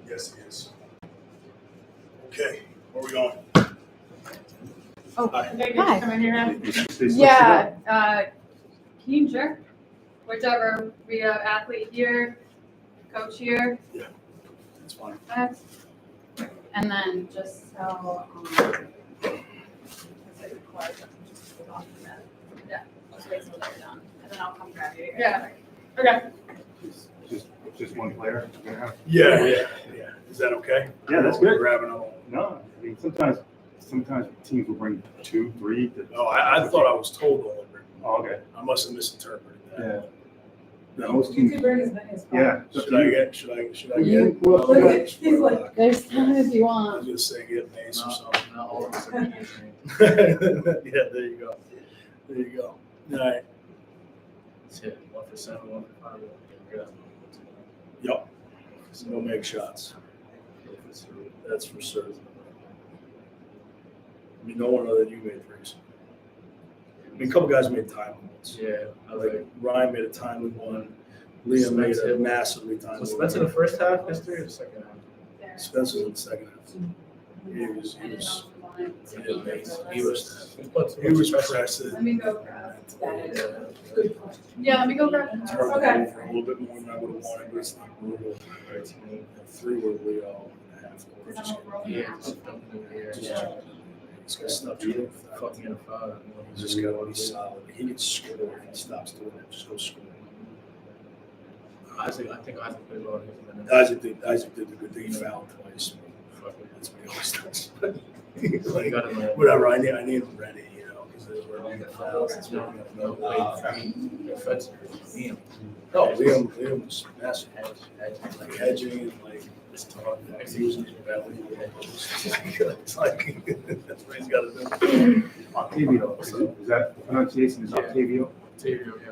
Yes, he is. Okay, where are we going? Oh, Hi. okay, good to come in here now. Yeah, Keene, sure. Whichever. We have athlete here, coach here. That's fine. and then just so, yeah, just wait till they're done, and then I'll come grab you. Yeah. Okay. Just one player. Yeah. Is that okay? Yeah, that's We're good. grabbing all. No, I mean sometimes teams will bring 2, 3. Oh, I thought I was told to only bring. Oh, okay. I must have misinterpreted that. Yeah. No. Most You teams. could bring as many as possible. Yeah. it's up Should to I you. get? Well, look at- he's like- There's time if you I was want. just saying get Mace or something. Not all of us are trained. Yeah, there you go. There you go. All right. Let's hit 1 for 7, 1 for 5. Good. Yep. So no make shots. That's for certain. I mean, no one other than you made threes. I mean, a couple guys made timely ones. Yeah, I Like Ryan made a timely one. Liam made a massively timely Was one. Spencer the first half history or the second half? Spencer's in the second half. He was pressing. Let me go grab. That is Yeah. good question. Yeah, let me go grab. Turned it Okay. over a little bit more than I would have wanted, but it's not brutal. And 3 were Leo and a half. Yeah. He's got stuff to do. Fucking in a foul. He's just got to be solid. He can score if he stops doing it. Just go score. I think Isaac played well against him. Isaac did the good thing. He fouled twice. That's what he always does. He got him like, Whatever. I need him ready, you know, because there's where we get fouls. It's not no gonna way. Defensive. Damn. No, Liam was massive. Like hedging and like using his belly. It's like that's what he's got to do. Octavio. Is that pronunciation? Is Yeah. Octavio? Octavio, yeah.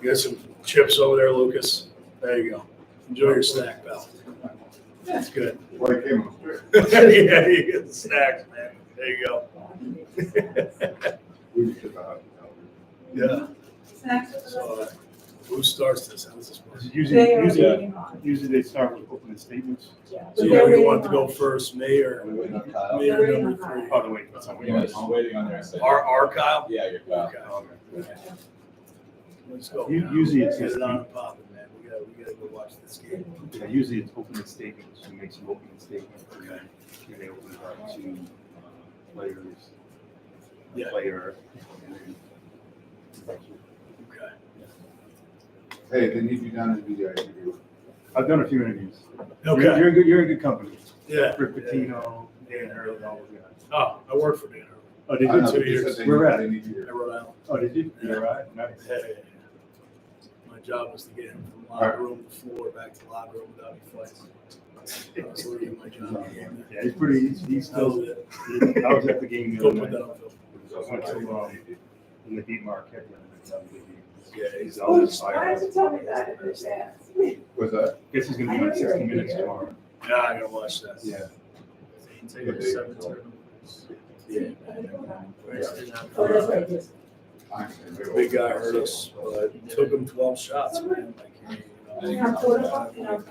You got some chips over there, Lucas. There you go. Enjoy your snack, pal. That's good. Well, it came on straight. Yeah, you get the snacks, man. There you go. We just about. Yeah. Snacks. So, who starts this? How does this work? They are waiting on. Usually they start with opening statements. Yeah. So They're you waiting want to go on- first, me or We're waiting on Kyle. me or They're number waiting on 3? Oh, the wait, that's not Yeah, I'm waiting on there. Our Kyle? Yeah, you're Kyle. Okay. Let's go. Usually it's Get just it on and popping, man. We gotta go watch this game. Yeah, usually it's opening statements. You make some opening statements. Okay. And they open it up to players. Yeah. Player. And then Okay. Hey, they need you down in the video interview. I've done a few interviews. Okay. You're in good company. Yeah. Rick Pitino, Dan Hurley, all those guys. Oh, I worked for Dan. Oh, did I you? know, 2 but you years. said they Where need- at? They need you here. I Rhode Island. Oh, did you? Yeah. You're right. Nice. Hey. My job was to get him from locker room to floor, back to locker room without any fights. That was really my job. Yeah, he's pretty. He's That still. was it. I was at the game the Go other put that night. on film. I went to in the beat Marquette. Yeah, he's Oh, always why fire. did you tell me that in advance? What's that? Guess he's gonna be on 60 Minutes tomorrow. Yeah, I gotta watch that. Yeah. He took 7 turnovers. Yeah. Oh, that's right, yes. The big guy hurt us, but it took him 12 shots, man. Like, You have quarterback, you have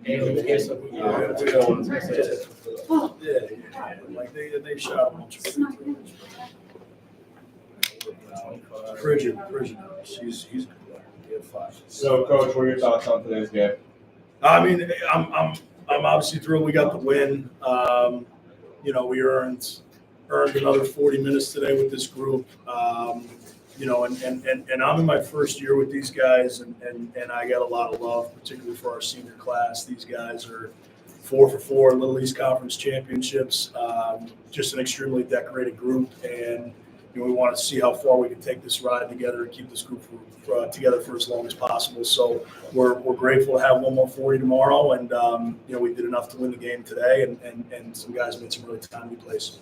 And in the case of, we don't want to say it. yeah. Like they shot a bunch of Pridgeon, he's a good player. He had 5. So, Coach, what are your thoughts on today's game? I mean, I'm obviously thrilled we got the win. You know, we earned another 40 minutes today with this group. You know, and I'm in my first year with these guys, and I got a lot of love, particularly for our senior class. These guys are 4 for 4 Little East Conference championships. Just an extremely decorated group, and you know, we want to see how far we can take this ride together and keep this group together for as long as possible. So we're grateful to have one more 40 tomorrow, and you know, we did enough to win the game today, and some guys made some really timely plays.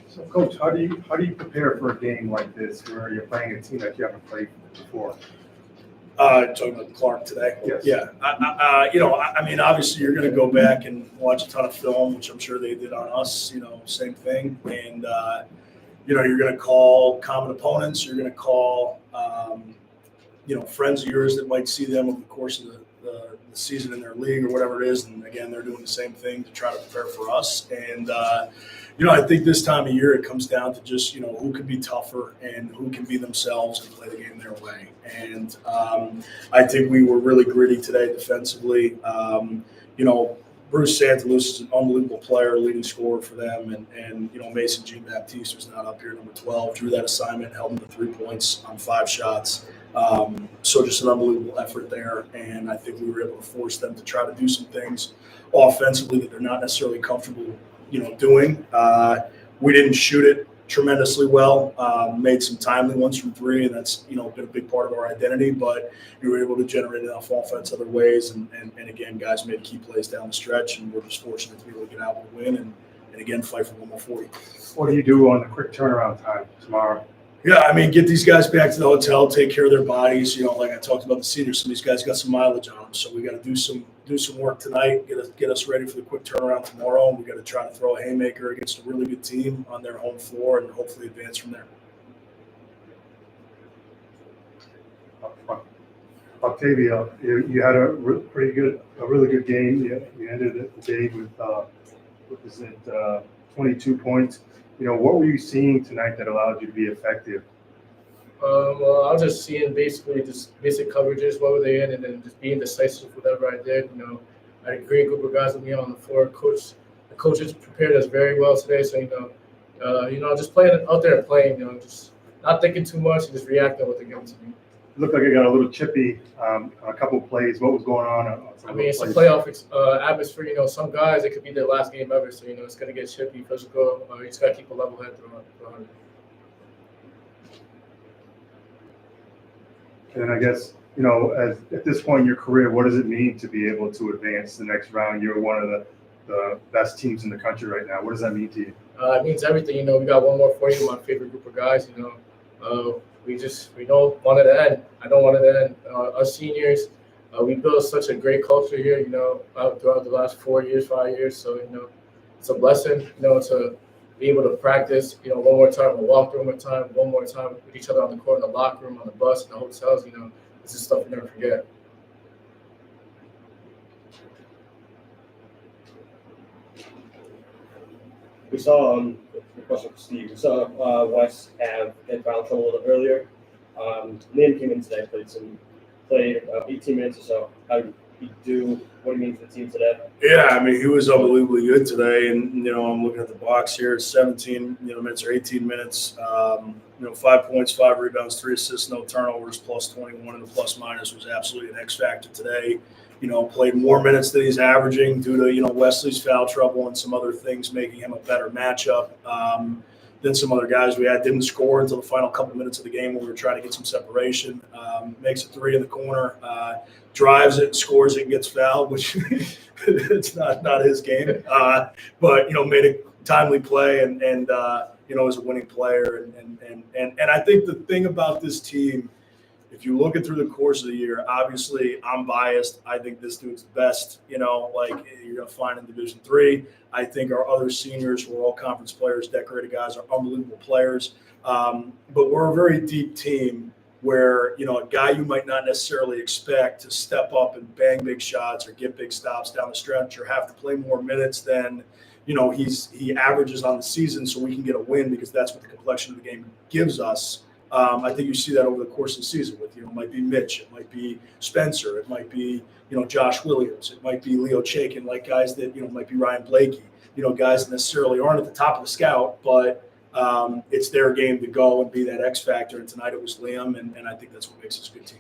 So, Coach, how do you prepare for a game like this where you're playing a team that you haven't played before? Talking about Clark today. Yes. Yeah. You know, I mean, obviously you're going to go back and watch a ton of film, which I'm sure they did on us. You know, same thing. And you're going to call common opponents. You're going to call, friends of yours that might see them over the course of the season in their league or whatever it is. And again, they're doing the same thing to try to prepare for us. And, I think this time of year it comes down to just, who can be tougher and who can be themselves and play the game their way. And I think we were really gritty today defensively. Bruce Santalus is an unbelievable player, leading scorer for them. And Mason Jean-Baptiste, who's not up here, number 12, drew that assignment, held him to 3 points on 5 shots. So just an unbelievable effort there. And I think we were able to force them to try to do some things offensively that they're not necessarily comfortable, doing. We didn't shoot it tremendously well, made some timely ones from 3, and that's, been a big part of our identity, but we were able to generate enough offense other ways. And again, guys made key plays down the stretch, and we're just fortunate to be able to get out with a win and again, fight for 1 more 40. What do you do on the quick turnaround time tomorrow? Yeah, get these guys back to the hotel, take care of their bodies. Like I talked about the seniors, some of these guys got some mileage on them, so we got to do some work tonight, get us ready for the quick turnaround tomorrow. And we got to try to throw a haymaker against a really good team on their home floor and hopefully advance from there. Octavio, you had a really good game. You ended the day with 22 points. What were you seeing tonight that allowed you to be effective? Well, I was just seeing basically just basic coverages, what were they in, and then just being decisive with whatever I did. I had a great group of guys with me on the floor. The coaches prepared us very well today. So, just playing out there and playing, just not thinking too much and just reacting to what they're giving to me. It looked like it got a little chippy on a couple of plays. What was going on? It's a playoff atmosphere. Some guys, it could be their last game ever. So, it's going to get chippy, physical. You just got to keep a level head throughout it. And I guess, at this point in your career, what does it mean to be able to advance to the next round? You're one of the best teams in the country right now. What does that mean to you? It means everything. We got 1 more for you, my favorite group of guys. We don't want it to end. I don't want it to end. Our seniors, we built such a great culture here, throughout the last 5 years. So, it's a blessing, to be able to practice, 1 more time, we'll walk through 1 more time with each other on the court, in the locker room, on the bus, in the hotels. This is stuff you never forget. We saw a question for Steve. We saw Wes have get foul trouble a little earlier. Liam came in today, played 18 minutes or so. How did he do? What do you mean for the team today? Yeah, he was unbelievably good today, and I'm looking at the box here. It's 17 minutes or 18 minutes. 5 points, 5 rebounds, 3 assists, no turnovers, plus 21, and the plus minus was absolutely an X factor today. Played more minutes than he's averaging due to Wesley's foul trouble and some other things making him a better matchup than some other guys we had. Didn't score until the final couple minutes of the game when we were trying to get some separation. Makes a 3 in the corner, drives it, scores it, and gets fouled, which it's not his game. But made a timely play and is a winning player. And I think the thing about this team, if you look at through the course of the year, obviously I'm biased. I think this dude's the best, you're going to find in Division III. I think our other seniors who are all conference players, decorated guys, are unbelievable players. But we're a very deep team where, a guy you might not necessarily expect to step up and bang big shots or get big stops down the stretch or have to play more minutes than, he averages on the season so we can get a win because that's what the complexion of the game gives us. I think you see that over the course of the season with, it might be Mitch, it might be Spencer, it might be, Josh Williams, it might be Leo Chaikin, like guys that, might be Ryan Blakey, guys that necessarily aren't at the top of the scout, but it's their game to go and be that X factor. And tonight it was Liam, and I think that's what makes us a good team.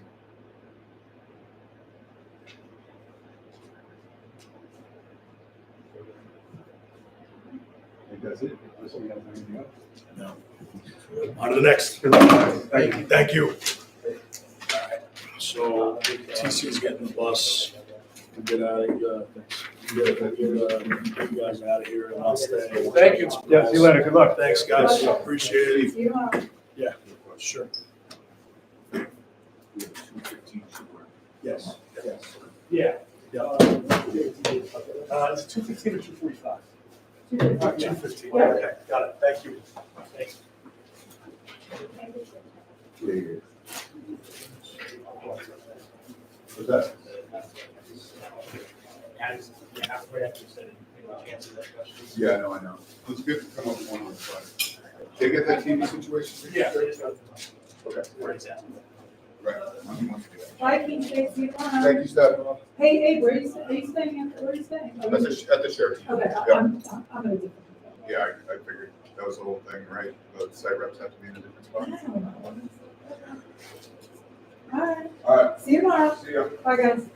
I think that's it. Unless we have anything else. No. On to the next. Good luck, guys. Thank you. Thank you. All right. So TC's getting the bus to get out of here. Get you guys out of here, and I'll stay. Thank you. Yeah, see you later. Good luck. Thanks, guys. Appreciate it. You know, Yeah, sure. Yes. Yeah. Yeah. It's 2:15 or 2:45? 2:15. Okay, got it. Thank you. Thanks. Yeah. What's that? Yeah, I know. It was good to come up with one on the side. Did they get that TV situation? Yeah, they just got Okay. where it's at. Right. He wants to do that. Bye, Keene, Stacy, see you tomorrow. Thank you, Steph. Hey, where are you staying? Where are you staying? At the Sheraton. Okay, Yeah. I'm gonna do. Yeah, I figured that was the whole thing, right? The site reps have to be in a different spot. All right, All right, see you tomorrow. see ya. Bye, guys.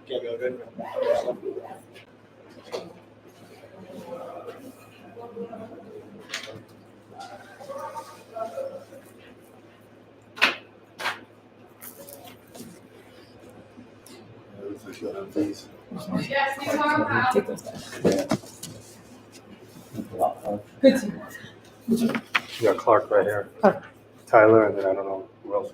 Can't go good. Yes, you tomorrow, Kyle. Good to you. You got Clark right here. Tyler, and then I don't know who else.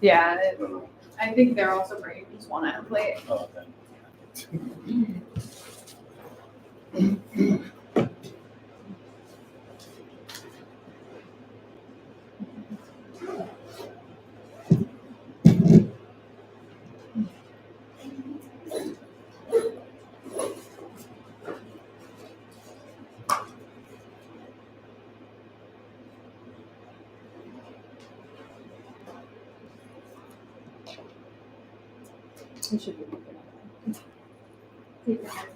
Yeah, I don't know. I think they're also bringing just one athlete. Oh, okay. We should be looking at that. Take your time.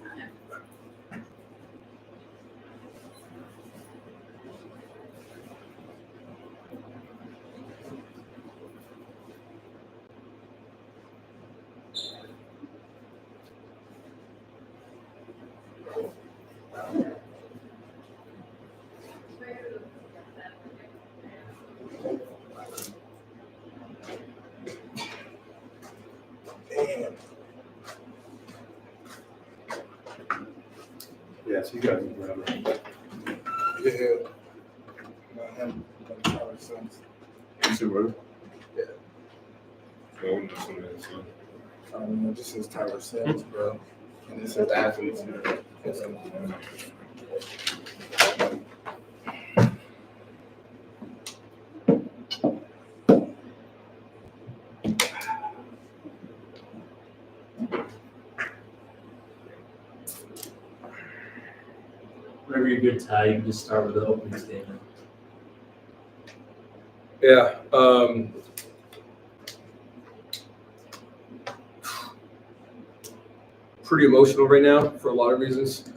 Yeah, so you guys can remember. Yeah. You said what? This is Tyler Sims, bro. And this is athletes. Whenever you're good, Ty, you can just start with the opening statement. Yeah. Pretty emotional right now for a lot of reasons.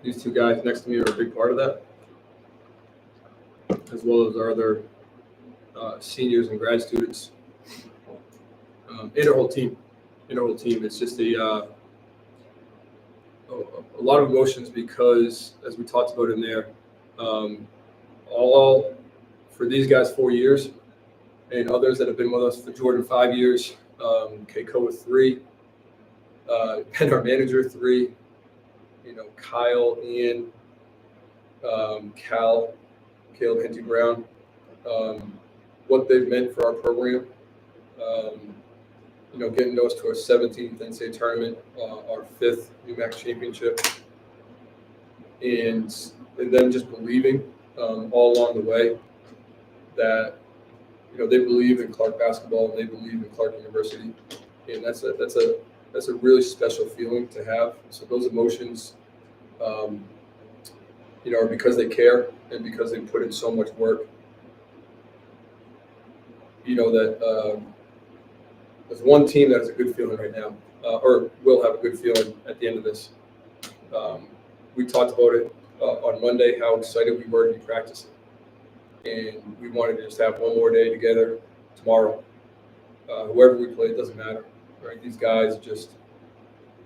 These two guys next to me are a big part of that, as well as our other seniors and grad students, and our whole team. It's just a lot of emotions because, as we talked about in there, all for these guys 4 years, and others that have been with us for Jordan 5 years, Keiko 3, and our manager 3, Kyle, Ian, Cal, Caleb Henty Brown, what they've meant for our program. Getting us to our 17th NCAA tournament, our 5th UMAC championship, and them just believing all along the way that they believe in Clark basketball and they believe in Clark University, and that's a really special feeling to have. So those emotions, are because they care and because they put in so much work. That there's one team that has a good feeling right now, or will have a good feeling at the end of this. We talked about it on Monday, how excited we were to be practicing. And we wanted to just have one more day together tomorrow. Whoever we play, it doesn't matter, right? These guys are just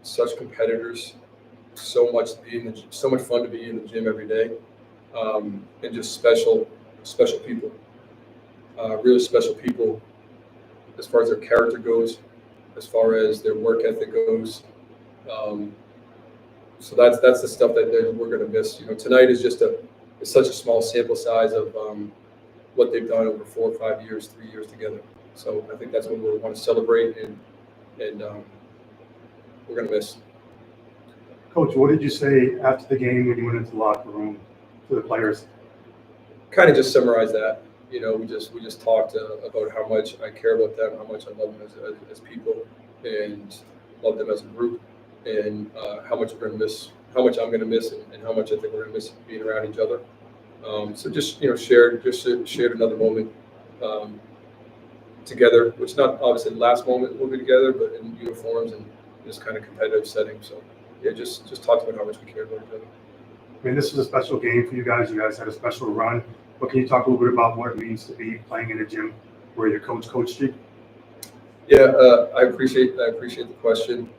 such competitors, so much fun to be in the gym every day, and just special people, really special people, as far as their character goes, as far as their work ethic goes. So that's the stuff that we're going to miss. Tonight is just it's such a small sample size of what they've done over 4 or 5 years, 3 years together. So I think that's what we want to celebrate, and we're going to miss. Coach, what did you say after the game when you went into the locker room to the players? Kind of just summarize that. You know, we just talked about how much I care about them, how much I love them as people, and love them as a group, and how much we're gonna miss, how much I'm gonna miss, and how much I think we're gonna miss being around each other. So just shared another moment together, which not obviously the last moment we'll be together, but in uniforms and this kind of competitive setting. So yeah, just talked about how much we care about each other. I mean, this was a special game for you guys. You guys had a special run. But can you talk a little bit about what it means to be playing in a gym where your coach coached you? Yeah, I appreciate the question.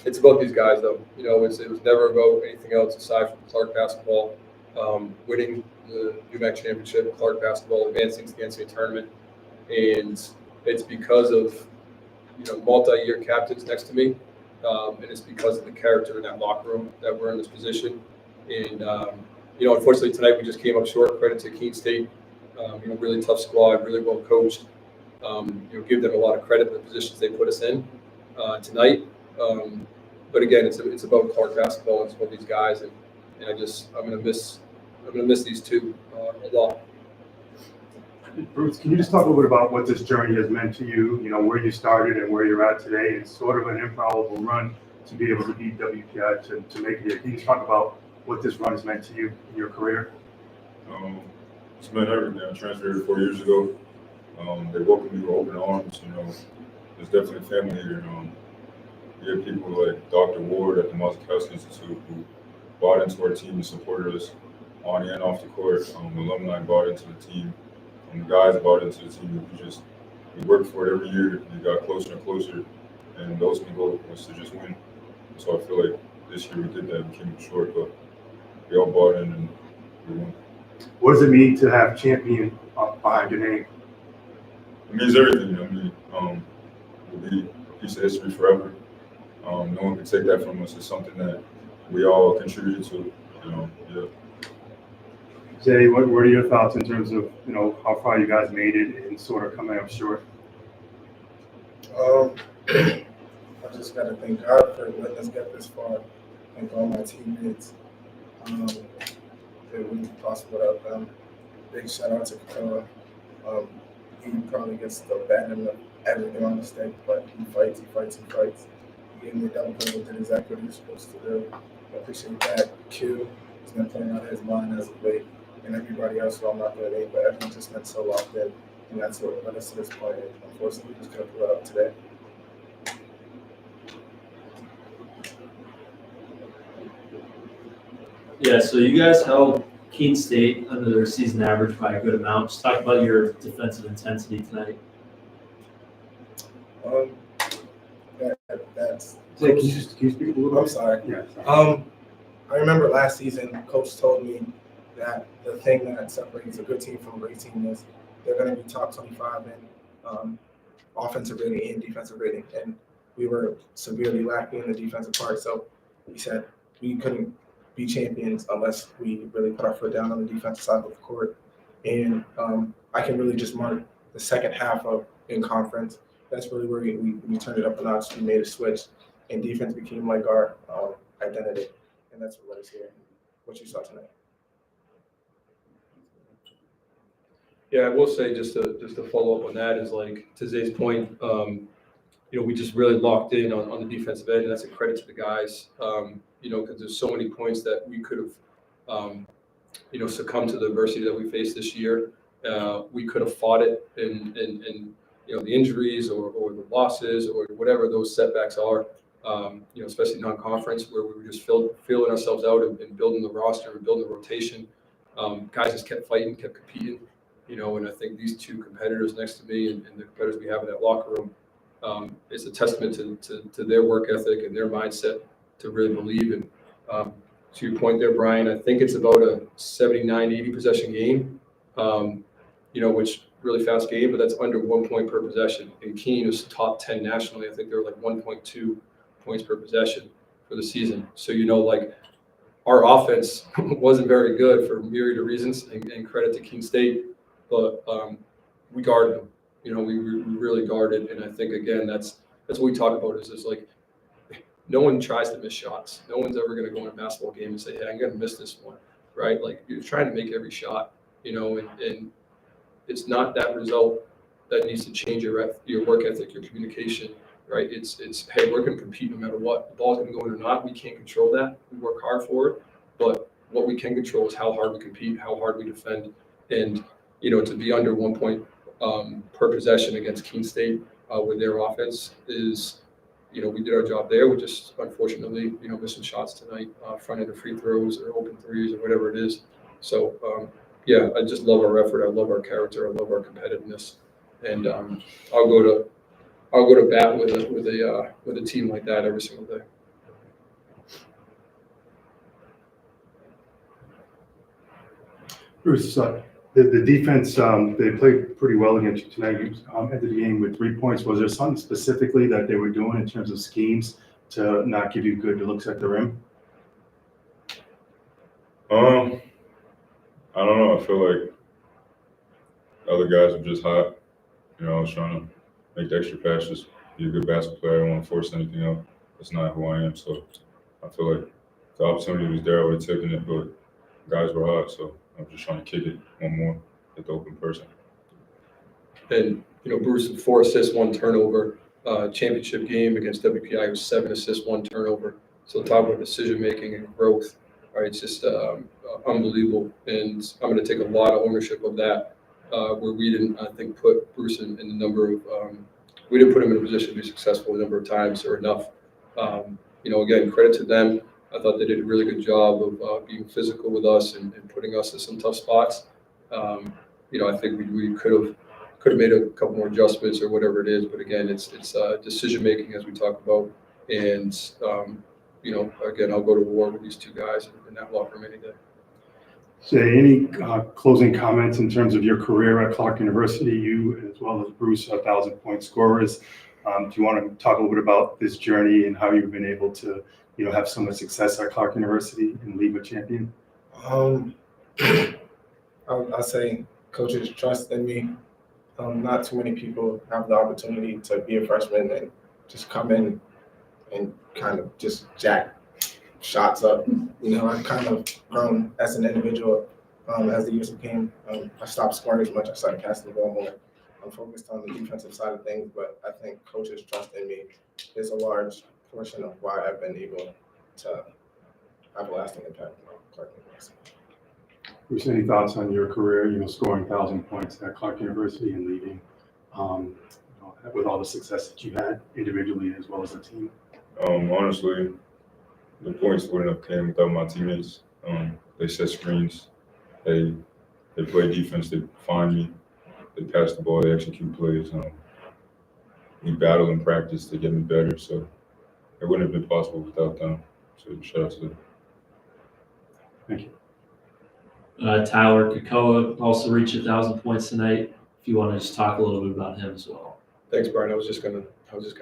It's about these guys, though. You know, it was never about anything else aside from Clark basketball, winning the UMAC championship, Clark basketball, advancing to the NCAA tournament, and it's because of multi-year captains next to me, and it's because of the character in that locker room that we're in this position. And unfortunately tonight we just came up short. Credit to Keene State, really tough squad, really well coached. Give them a lot of credit for the positions they put us in tonight. But again, it's about Clark basketball. It's about these guys, and I'm gonna miss these two a lot. Bruce, can you just talk a little bit about what this journey has meant to you? You know, where you started and where you're at today. It's sort of an improbable run to be able to beat WPI to make it here. Can you just talk about what this run has meant to you in your career? It's meant everything. I transferred 4 years ago. They welcomed me with open arms. There's definitely family here. You have people like Dr. Ward at the Mazakowski Institute who bought into our team and supported us on and off the court. Alumni bought into the team. The guys bought into the team. We worked for it every year. We got closer and closer, and the ultimate goal was to just win. So I feel like this year we did that. We came short, but we all bought in and we won. What does it mean to have champion behind your name? It means everything. It'll be a piece of history forever. No one can take that from us. It's something that we all contributed to. Yeah. Jay, what are your thoughts in terms of how far you guys made it and sort of coming up short? I just got to thank God for letting us get this far. Thank all my teammates. It wouldn't be possible without them. Big shout out to Capella. He probably gets the bad end of everything on the stick, but he fights. He gave me a double play, did exactly what he was supposed to do. I appreciate that. Q has been playing out of his mind as of late, and everybody else who I'm not going to name, but everyone just been so locked in, and that's what led us to this point. And unfortunately, we just couldn't pull it up today. Yeah, so you guys held Keene State under their season average by a good amount. Just talk about your defensive intensity tonight. That's. Jay, can you speak a little bit? I'm sorry. Yeah. I remember last season, Coach told me that the thing that separates a good team from a great team is they're going to be top 25 in offensive rating and defensive rating, and we were severely lacking in the defensive part. So he said we couldn't be champions unless we really put our foot down on the defensive side of the court. And I can really just mark the second half of in conference. That's really where we turned it up a notch. We made a switch, and defense became like our identity, and that's what led us here. What you saw tonight. Yeah, I will say just to follow up on that is like to Zay's point, we just really locked in on the defensive end, and that's a credit to the guys. Because there's so many points that we could have, succumbed to the adversity that we faced this year. We could have fought it in the injuries or the losses or whatever those setbacks are. Especially non-conference where we were just feeling ourselves out and building the roster and building the rotation. Guys just kept fighting, kept competing. And I think these two competitors next to me and the competitors we have in that locker room is a testament to their work ethic and their mindset to really believe. And to your point there, Brian, I think it's about a 79-80 possession game, which really fast game, but that's under 1 point per possession. And Keene was top 10 nationally. I think they were like 1.2 points per possession for the season. So, our offense wasn't very good for a myriad of reasons, and credit to Keene State, but we guarded them. We really guarded, and I think again that's what we talk about is just like no one tries to miss shots. No one's ever going to go in a basketball game and say, hey, I'm going to miss this one, right? Like, you're trying to make every shot, and it's not that result that needs to change your work ethic, your communication, right? It's hey, we're going to compete no matter what. The ball's going to go in or not. We can't control that. We work hard for it, but what we can control is how hard we compete, how hard we defend, and to be under 1 point per possession against Keene State with their offense is, we did our job there. We just unfortunately, missing shots tonight, front end of free throws or open threes or whatever it is. So yeah, I just love our effort. I love our character. I love our competitiveness, and I'll go to bat with a team like that every single day. Bruce, the defense, they played pretty well against you tonight. You ended the game with 3 points. Was there something specifically that they were doing in terms of schemes to not give you good looks at the rim? I don't know. I feel like other guys are just hot. I was trying to make the extra passes, be a good basketball player. I don't want to force anything out. That's not who I am. So I feel like the opportunity was there. I would have taken it, but guys were hot. So I'm just trying to kick it one more at the open person. And, Bruce, 4 assists, 1 turnover. Championship game against WPI was 7 assists, 1 turnover. So talk about decision-making and growth. Right, it's just unbelievable. And I'm going to take a lot of ownership of that, where we didn't, I think, put Bruce in the number of we didn't put him in a position to be successful a number of times or enough. Again, credit to them. I thought they did a really good job of being physical with us and putting us in some tough spots. I think we could have made a couple more adjustments or whatever it is. But again, it's decision making as we talk about. And again, I'll go to war with these two guys in that locker room any day. Jay, any closing comments in terms of your career at Clark University? You, as well as Bruce, 1,000-point scorers. Do you want to talk a little bit about this journey and how you've been able to, have so much success at Clark University and leave a champion? I'll say coaches trust in me. Not too many people have the opportunity to be a freshman and just come in and kind of just jack shots up. I've kind of grown as an individual as the years came. I stopped scoring as much. I started passing the ball more. I'm focused on the defensive side of things, but I think coaches' trust in me is a large portion of why I've been able to have a lasting impact on Clark University. Bruce, any thoughts on your career, scoring 1,000 points at Clark University and leaving, with all the success that you had individually as well as a team? Honestly, the points wouldn't have came without my teammates. They set screens, they play defense, they find me, they pass the ball, they execute plays. We battle in practice to get me better, so it wouldn't have been possible without them. So shout out to them. Thank you. Tyler Kakoa also reached 1,000 points tonight. If you want to just talk a little bit about him as well. Thanks, Brian. I was just gonna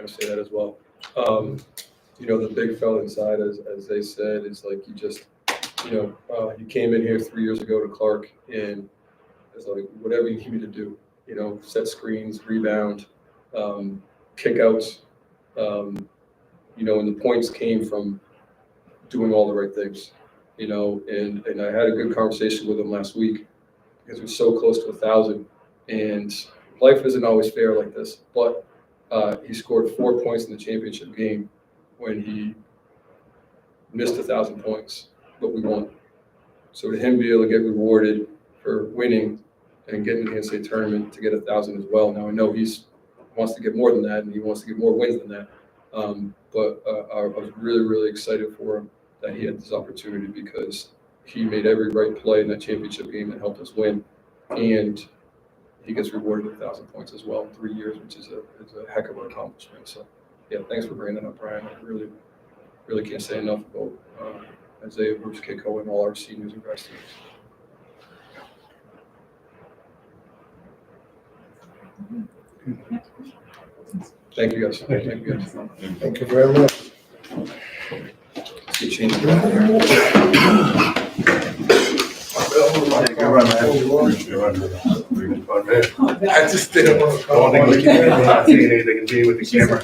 say that as well. The big fella inside, as they said, is like you came in here 3 years ago to Clark, and it's like whatever you need me to do. Set screens, rebound, kickouts. And the points came from doing all the right things. And I had a good conversation with him last week because we're so close to 1,000, and life isn't always fair like this. But he scored 4 points in the championship game when he missed 1,000 points, but we won. So to him be able to get rewarded for winning and getting to the NCAA tournament to get 1,000 as well. Now I know he wants to get more than that, and he wants to get more wins than that. But I was really, really excited for him that he had this opportunity because he made every right play in that championship game that helped us win, and he gets rewarded with 1,000 points as well in 3 years, which is a heck of an accomplishment. So, yeah, thanks for bringing that up, Brian. I really, really can't say enough about Isaiah, Bruce, Keiko, and all our seniors and guys teams. Thank you, guys. Thank you, guys. Thank you very much. Keep changing around here. I just didn't want to I don't think we can see anything with the camera.